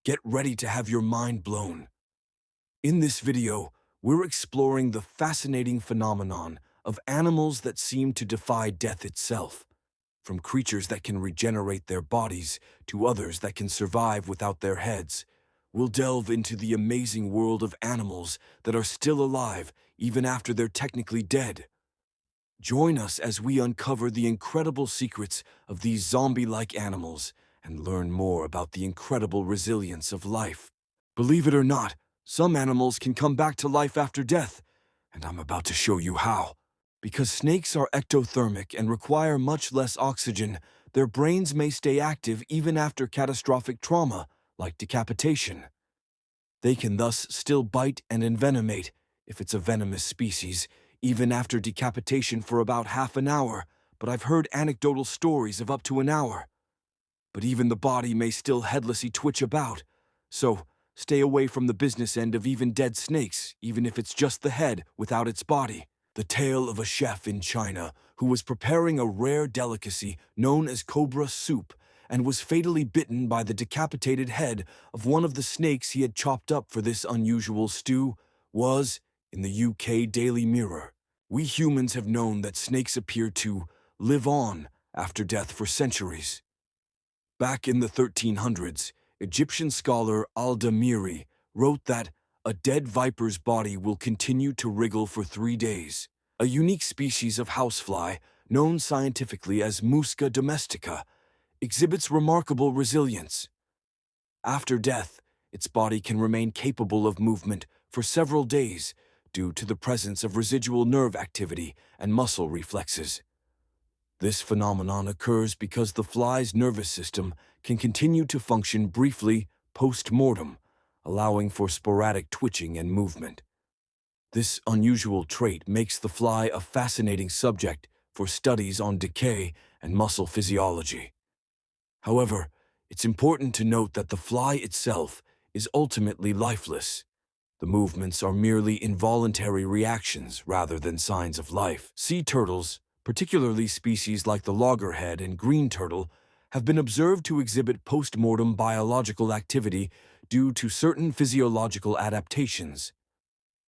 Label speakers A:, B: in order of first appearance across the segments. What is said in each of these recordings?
A: Get ready to have your mind blown. In this video, we're exploring the fascinating phenomenon of animals that seem to defy death itself, from creatures that can regenerate their bodies to others that can survive without their heads. We'll delve into the amazing world of animals that are still alive even after they're technically dead. Join us as we uncover the incredible secrets of these zombie-like animals and learn more about the incredible resilience of life. Believe it or not, some animals can come back to life after death, and I'm about to show you how. Because snakes are ectothermic and require much less oxygen, their brains may stay active even after catastrophic trauma, like decapitation. They can thus still bite and envenomate, if it's a venomous species, even after decapitation for about half an hour, but I've heard anecdotal stories of up to an hour. But even the body may still headlessly twitch about, so stay away from the business end of even dead snakes, even if it's just the head without its body. The tale of a chef in China who was preparing a rare delicacy known as cobra soup and was fatally bitten by the decapitated head of one of the snakes he had chopped up for this unusual stew was, in the UK Daily Mirror. We humans have known that snakes appear to live on after death for centuries. Back in the 1300s, Egyptian scholar al-Damiri wrote that a dead viper's body will continue to wriggle for 3 days. A unique species of housefly, known scientifically as Musca domestica, exhibits remarkable resilience. After death, its body can remain capable of movement for several days due to the presence of residual nerve activity and muscle reflexes. This phenomenon occurs because the fly's nervous system can continue to function briefly post-mortem, allowing for sporadic twitching and movement. This unusual trait makes the fly a fascinating subject for studies on decay and muscle physiology. However, it's important to note that the fly itself is ultimately lifeless. The movements are merely involuntary reactions rather than signs of life. Sea turtles, particularly species like the loggerhead and green turtle, have been observed to exhibit post-mortem biological activity due to certain physiological adaptations.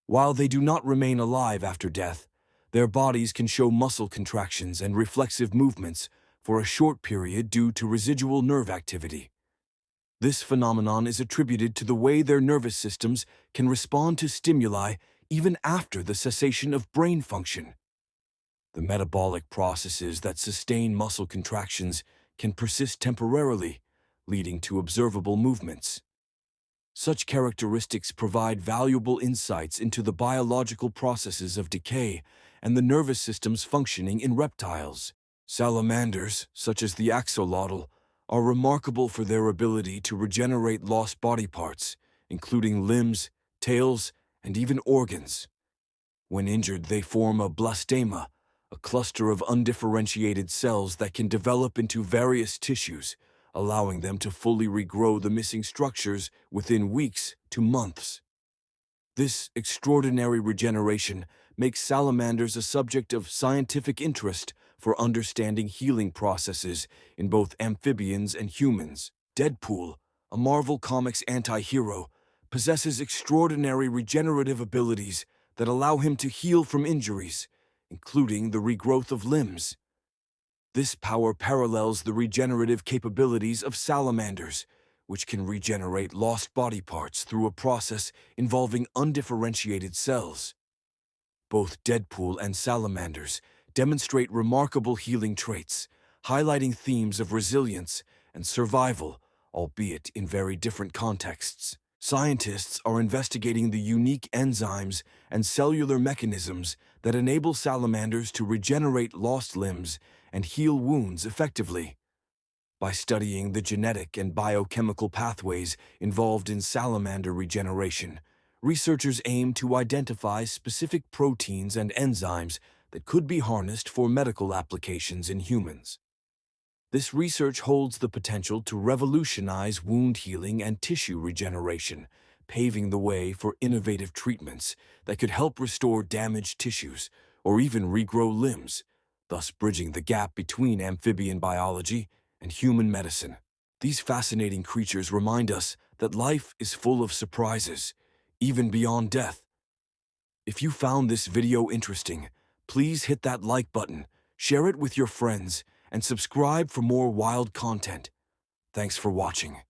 A: While they do not remain alive after death, their bodies can show muscle contractions and reflexive movements for a short period due to residual nerve activity. This phenomenon is attributed to the way their nervous systems can respond to stimuli even after the cessation of brain function. The metabolic processes that sustain muscle contractions can persist temporarily, leading to observable movements. Such characteristics provide valuable insights into the biological processes of decay and the nervous system's functioning in reptiles. Salamanders, such as the axolotl, are remarkable for their ability to regenerate lost body parts, including limbs, tails, and even organs. When injured, they form a blastema, a cluster of undifferentiated cells that can develop into various tissues, allowing them to fully regrow the missing structures within weeks to months. This extraordinary regeneration makes salamanders a subject of scientific interest for understanding healing processes in both amphibians and humans. Deadpool, a Marvel Comics anti-hero, possesses extraordinary regenerative abilities that allow him to heal from injuries, including the regrowth of limbs. This power parallels the regenerative capabilities of salamanders, which can regenerate lost body parts through a process involving undifferentiated cells. Both Deadpool and salamanders demonstrate remarkable healing traits, highlighting themes of resilience and survival, albeit in very different contexts. Scientists are investigating the unique enzymes and cellular mechanisms that enable salamanders to regenerate lost limbs and heal wounds effectively. By studying the genetic and biochemical pathways involved in salamander regeneration, researchers aim to identify specific proteins and enzymes that could be harnessed for medical applications in humans. This research holds the potential to revolutionize wound healing and tissue regeneration, paving the way for innovative treatments that could help restore damaged tissues or even regrow limbs, thus bridging the gap between amphibian biology and human medicine. These fascinating creatures remind us that life is full of surprises, even beyond death. If you found this video interesting, please hit that like button, share it with your friends, and subscribe for more wild content. Thanks for watching.